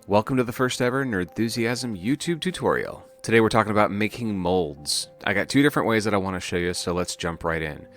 Welcome to the first ever Nerdthusiasm YouTube tutorial. Today we're talking about making molds. I got two different ways that I want to show you, so let's jump right in.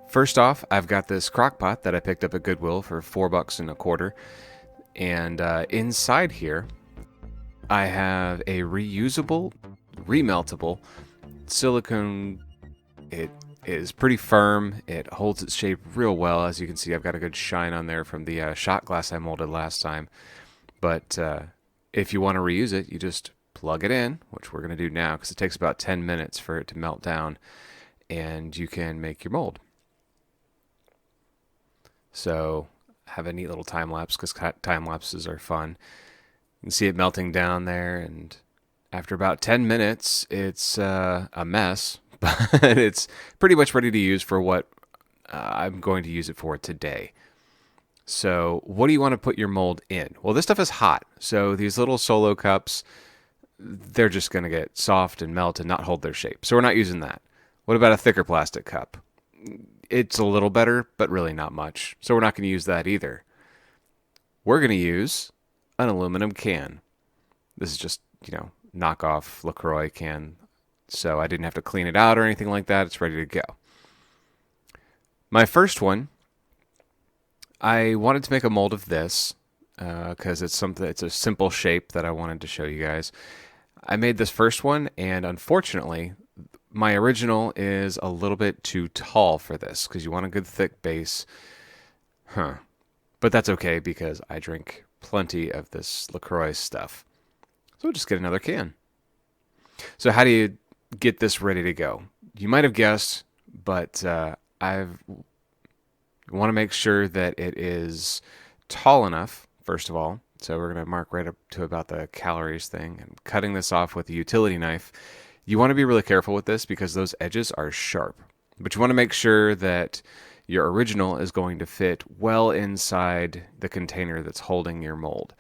First off, I've got this crock pot that I picked up at Goodwill for $4.25, and inside here I have a reusable, remeltable silicone. It is pretty firm. It holds its shape real well. As you can see, I've got a good shine on there from the shot glass I molded last time. But if you want to reuse it, you just plug it in, which we're going to do now because it takes about 10 minutes for it to melt down, and you can make your mold. So have a neat little time lapse because time lapses are fun. You can see it melting down there, and after about 10 minutes, it's a mess, but it's pretty much ready to use for what I'm going to use it for today. So what do you want to put your mold in? Well, this stuff is hot. So these little solo cups, they're just going to get soft and melt and not hold their shape. So we're not using that. What about a thicker plastic cup? It's a little better, but really not much. So we're not going to use that either. We're going to use an aluminum can. This is just, knockoff LaCroix can. So I didn't have to clean it out or anything like that. It's ready to go. My first one, I wanted to make a mold of this because it's a simple shape that I wanted to show you guys. I made this first one, and unfortunately, my original is a little bit too tall for this because you want a good thick base. But that's okay because I drink plenty of this LaCroix stuff. So we'll just get another can. So how do you get this ready to go? You might have guessed, but I've want to make sure that it is tall enough, first of all. So we're going to mark right up to about the calories thing. And cutting this off with a utility knife. You want to be really careful with this because those edges are sharp. But you want to make sure that your original is going to fit well inside the container that's holding your mold.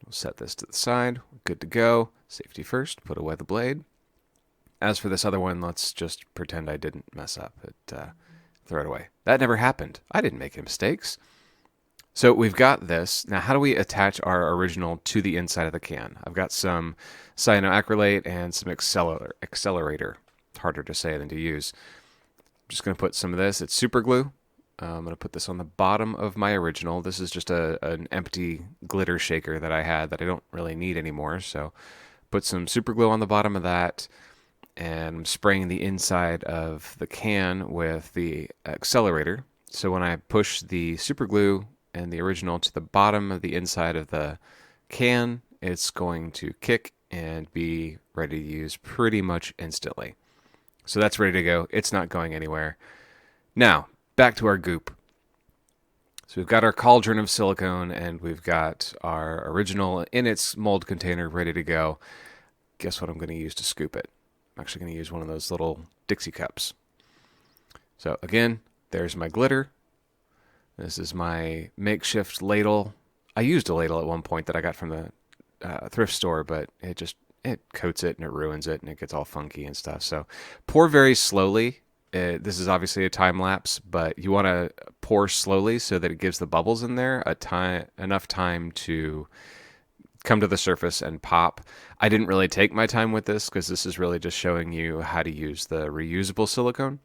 We'll set this to the side. Good to go. Safety first. Put away the blade. As for this other one, let's just pretend I didn't mess up. Throw it away. That never happened. I didn't make any mistakes. So we've got this. Now, how do we attach our original to the inside of the can? I've got some cyanoacrylate and some accelerator. Harder to say than to use. I'm just going to put some of this. It's super glue. I'm going to put this on the bottom of my original. This is just an empty glitter shaker that I had that I don't really need anymore. So put some super glue on the bottom of that. And I'm spraying the inside of the can with the accelerator. So when I push the super glue and the original to the bottom of the inside of the can, it's going to kick and be ready to use pretty much instantly. So that's ready to go. It's not going anywhere. Now, back to our goop. So we've got our cauldron of silicone and we've got our original in its mold container ready to go. Guess what I'm going to use to scoop it? I'm actually going to use one of those little Dixie cups. So again, there's my glitter. This is my makeshift ladle. I used a ladle at one point that I got from the thrift store, but it coats it and it ruins it and it gets all funky and stuff. So pour very slowly. This is obviously a time lapse, but you want to pour slowly so that it gives the bubbles in there enough time to come to the surface and pop. I didn't really take my time with this because this is really just showing you how to use the reusable silicone.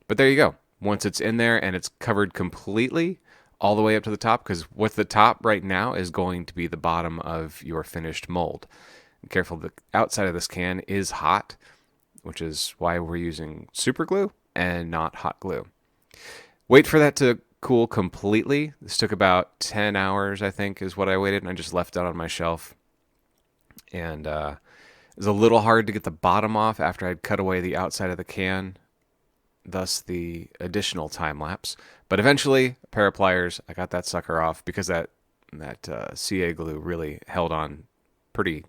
But there you go. Once it's in there and it's covered completely all the way up to the top, because what's the top right now is going to be the bottom of your finished mold. And careful, the outside of this can is hot, which is why we're using super glue and not hot glue. Wait for that to cool completely. This took about 10 hours, I think, is what I waited, and I just left that on my shelf. And it was a little hard to get the bottom off after I'd cut away the outside of the can, thus the additional time lapse. But eventually, a pair of pliers, I got that sucker off because that CA glue really held on pretty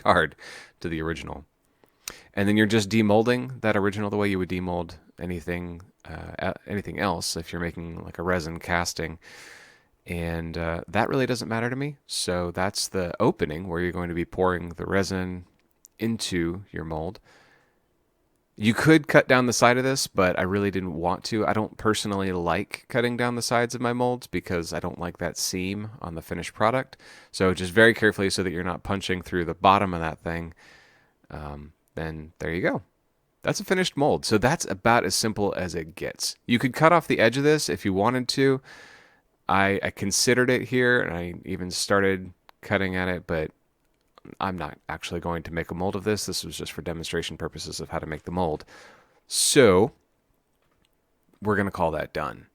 hard to the original. And then you're just demolding that original the way you would demold anything else if you're making like a resin casting. And that really doesn't matter to me. So that's the opening where you're going to be pouring the resin into your mold. You could cut down the side of this, but I really didn't want to. I don't personally like cutting down the sides of my molds because I don't like that seam on the finished product. So just very carefully so that you're not punching through the bottom of that thing. Then there you go. That's a finished mold. So that's about as simple as it gets. You could cut off the edge of this if you wanted to. I considered it here, and I even started cutting at it, but I'm not actually going to make a mold of this. This was just for demonstration purposes of how to make the mold. So we're going to call that done.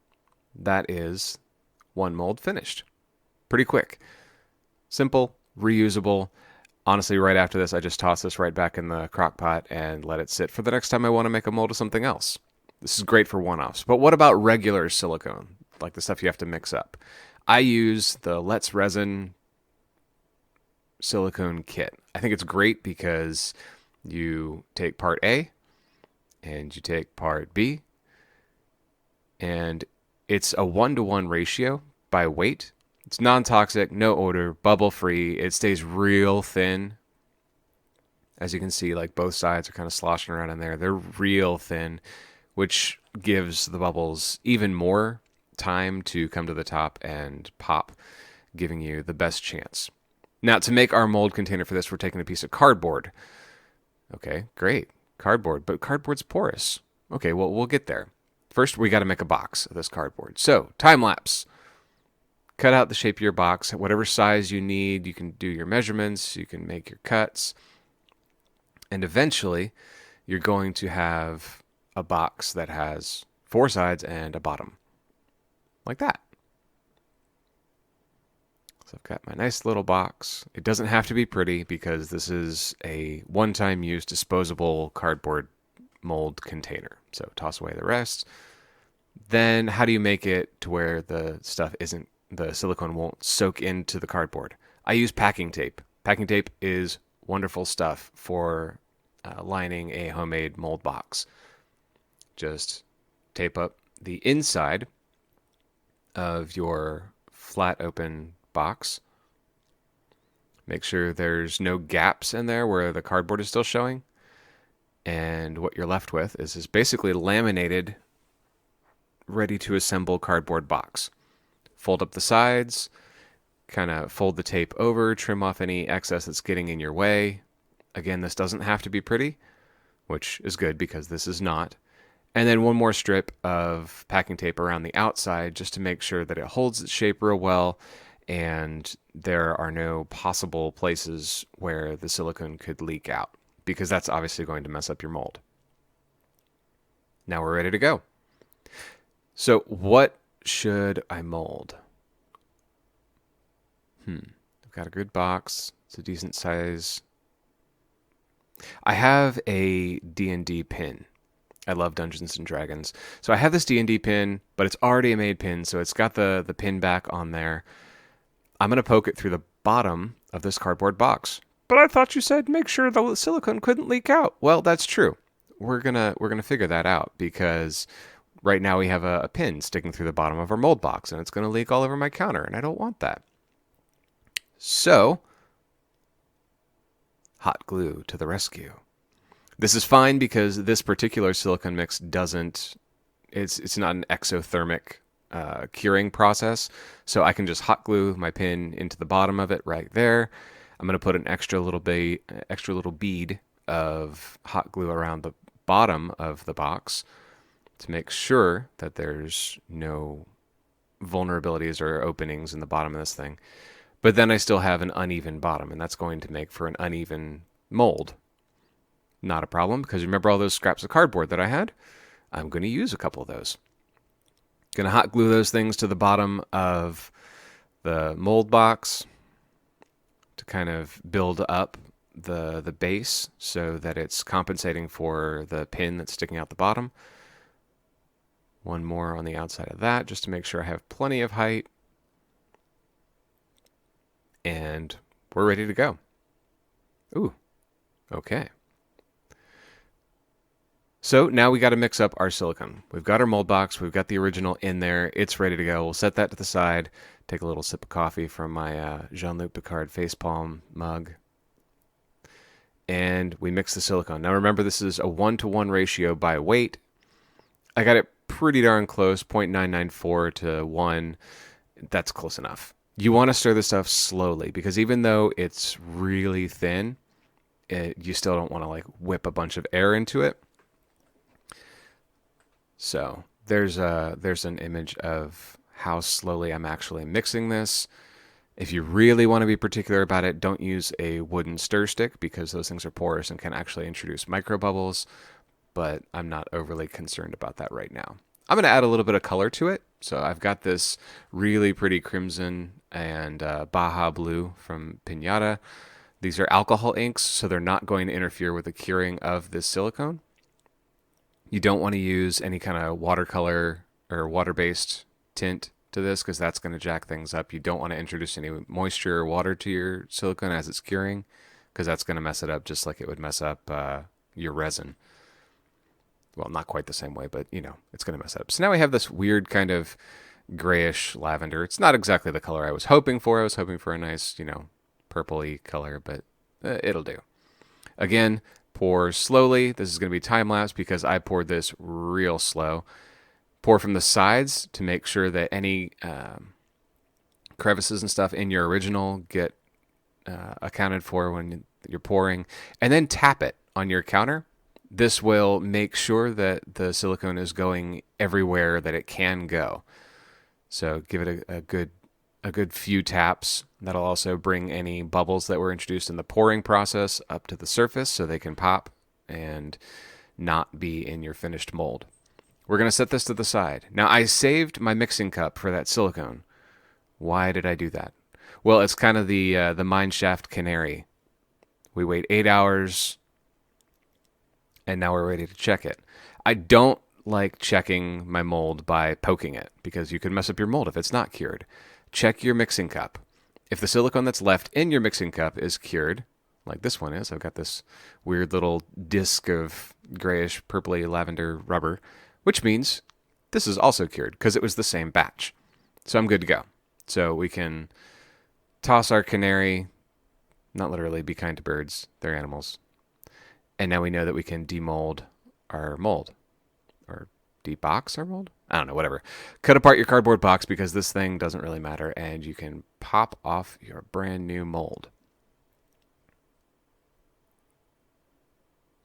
That is one mold finished. Pretty quick. Simple, reusable. Honestly, right after this, I just toss this right back in the crock pot and let it sit for the next time I want to make a mold of something else. This is great for one-offs. But what about regular silicone, like the stuff you have to mix up? I use the Let's Resin silicone kit. I think it's great because you take part A and you take part B, and it's a 1-to-1 ratio by weight. It's non-toxic, no odor, bubble-free. It stays real thin. As you can see, like both sides are kind of sloshing around in there. They're real thin, which gives the bubbles even more time to come to the top and pop, giving you the best chance. Now, to make our mold container for this, we're taking a piece of cardboard. Okay, great. Cardboard, but cardboard's porous. Okay, well, we'll get there. First, we got to make a box of this cardboard. So, time lapse. Cut out the shape of your box, whatever size you need. You can do your measurements, you can make your cuts. And eventually, you're going to have a box that has 4 sides and a bottom. Like that. So I've got my nice little box. It doesn't have to be pretty because this is a one-time use disposable cardboard mold container. So toss away the rest. Then how do you make it to where the silicone won't soak into the cardboard? I use packing tape. Packing tape is wonderful stuff for lining a homemade mold box. Just tape up the inside of your flat open box. Make sure there's no gaps in there where the cardboard is still showing. And what you're left with is basically laminated, ready to assemble cardboard box. Fold up the sides, kind of fold the tape over, trim off any excess that's getting in your way. Again, this doesn't have to be pretty, which is good because this is not. And then one more strip of packing tape around the outside just to make sure that it holds its shape real well and there are no possible places where the silicone could leak out, because that's obviously going to mess up your mold. Now we're ready to go. So what should I mold? I've got a good box. It's a decent size. I have a D&D pin. I love Dungeons and Dragons. So I have this D&D pin, but it's already a made pin, so it's got the pin back on there. I'm going to poke it through the bottom of this cardboard box. But I thought you said make sure the silicone couldn't leak out. Well, that's true. We're gonna figure that out because right now we have a pin sticking through the bottom of our mold box, and it's going to leak all over my counter, and I don't want that. So, hot glue to the rescue. This is fine because this particular silicone mix it's not an exothermic curing process, so I can just hot glue my pin into the bottom of it right there. I'm going to put an extra little bead of hot glue around the bottom of the box to make sure that there's no vulnerabilities or openings in the bottom of this thing. But then I still have an uneven bottom, and that's going to make for an uneven mold. Not a problem, because remember all those scraps of cardboard that I had? I'm going to use a couple of those. Going to hot glue those things to the bottom of the mold box to kind of build up the base so that it's compensating for the pin that's sticking out the bottom. One more on the outside of that just to make sure I have plenty of height. And we're ready to go. Ooh, okay. So now we got to mix up our silicone. We've got our mold box. We've got the original in there. It's ready to go. We'll set that to the side. Take a little sip of coffee from my Jean-Luc Picard facepalm mug. and we mix the silicone. Now remember, this is a 1-to-1 ratio by weight. I got it pretty darn close, 0.994 to 1. That's close enough. You want to stir the stuff slowly because even though it's really thin, you still don't want to like whip a bunch of air into it. So there's an image of how slowly I'm actually mixing this. If you really want to be particular about it, don't use a wooden stir stick because those things are porous and can actually introduce microbubbles, but I'm not overly concerned about that right now. I'm going to add a little bit of color to it. So I've got this really pretty crimson and Baja Blue from Pinata. These are alcohol inks, so they're not going to interfere with the curing of this silicone. You don't want to use any kind of watercolor or water-based tint to this because that's going to jack things up. You don't want to introduce any moisture or water to your silicone as it's curing because that's going to mess it up just like it would mess up your resin. Well, not quite the same way, but it's going to mess it up. So now we have this weird kind of grayish lavender. It's not exactly the color I was hoping for. I was hoping for a nice, purpley color, but it'll do. Again, pour slowly. This is going to be time-lapse because I poured this real slow. Pour from the sides to make sure that any crevices and stuff in your original get accounted for when you're pouring. And then tap it on your counter. This will make sure that the silicone is going everywhere that it can go. So give it a good few taps. That'll also bring any bubbles that were introduced in the pouring process up to the surface so they can pop and not be in your finished mold. We're going to set this to the side. Now, I saved my mixing cup for that silicone. Why did I do that? Well, it's kind of the mineshaft canary. We wait 8 hours, and now we're ready to check it. I don't like checking my mold by poking it because you can mess up your mold if it's not cured. Check your mixing cup. If the silicone that's left in your mixing cup is cured, like this one is, I've got this weird little disc of grayish purpley lavender rubber, which means this is also cured because it was the same batch. So I'm good to go. So we can toss our canary, not literally, be kind to birds, they're animals. And now we know that we can demold our mold. Or debox our mold? I don't know, whatever. Cut apart your cardboard box because this thing doesn't really matter and you can pop off your brand new mold.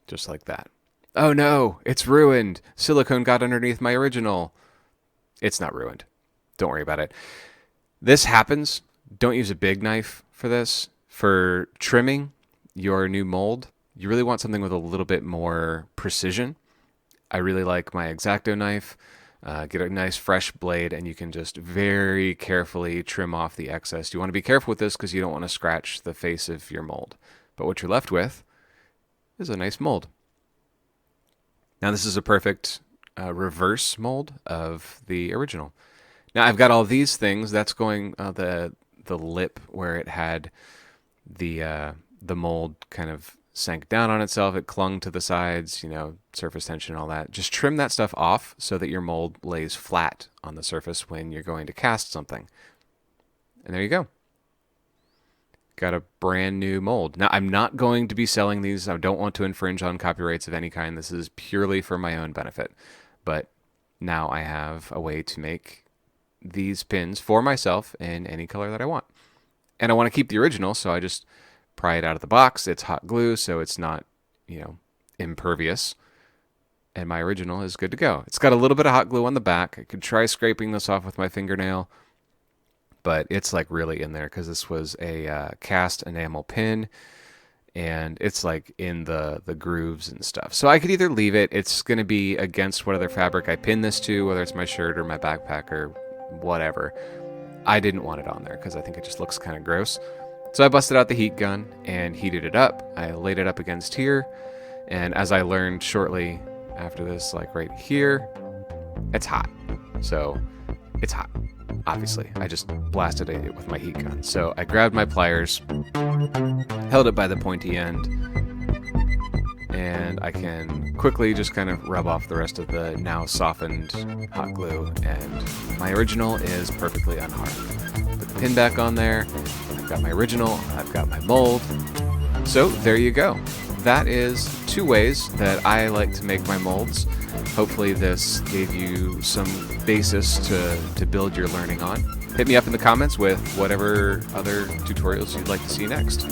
Just like that. Oh no, it's ruined. Silicone got underneath my original. It's not ruined. Don't worry about it. This happens. Don't use a big knife for this. For trimming your new mold, you really want something with a little bit more precision. I really like my X-Acto knife. Get a nice fresh blade and you can just very carefully trim off the excess. You want to be careful with this because you don't want to scratch the face of your mold. But what you're left with is a nice mold. Now this is a perfect reverse mold of the original. Now I've got all these things. That's going the lip where it had the mold kind of sank down on itself. It clung to the sides, surface tension, all that. Just trim that stuff off so that your mold lays flat on the surface when you're going to cast something. And there you go. Got a brand new mold. Now, I'm not going to be selling these. I don't want to infringe on copyrights of any kind. This is purely for my own benefit. But now I have a way to make these pins for myself in any color that I want. And I want to keep the original, so I just pry it out of the box. It's hot glue, so it's not, impervious. And my original is good to go. It's got a little bit of hot glue on the back. I could try scraping this off with my fingernail, but it's like really in there because this was a cast enamel pin and it's like in the grooves and stuff. So I could either leave it. It's going to be against what other fabric I pin this to, whether it's my shirt or my backpack or whatever. I didn't want it on there because I think it just looks kind of gross. So I busted out the heat gun and heated it up. I laid it up against here. And as I learned shortly after this, like right here, it's hot. So it's hot. Obviously, I just blasted it with my heat gun. So I grabbed my pliers, held it by the pointy end, and I can quickly just kind of rub off the rest of the now softened hot glue, and my original is perfectly unharmed. Put the pin back on there. I've got my original. I've got my mold. So there you go. that is 2 ways that I like to make my molds. Hopefully this gave you some basis to build your learning on. Hit me up in the comments with whatever other tutorials you'd like to see next.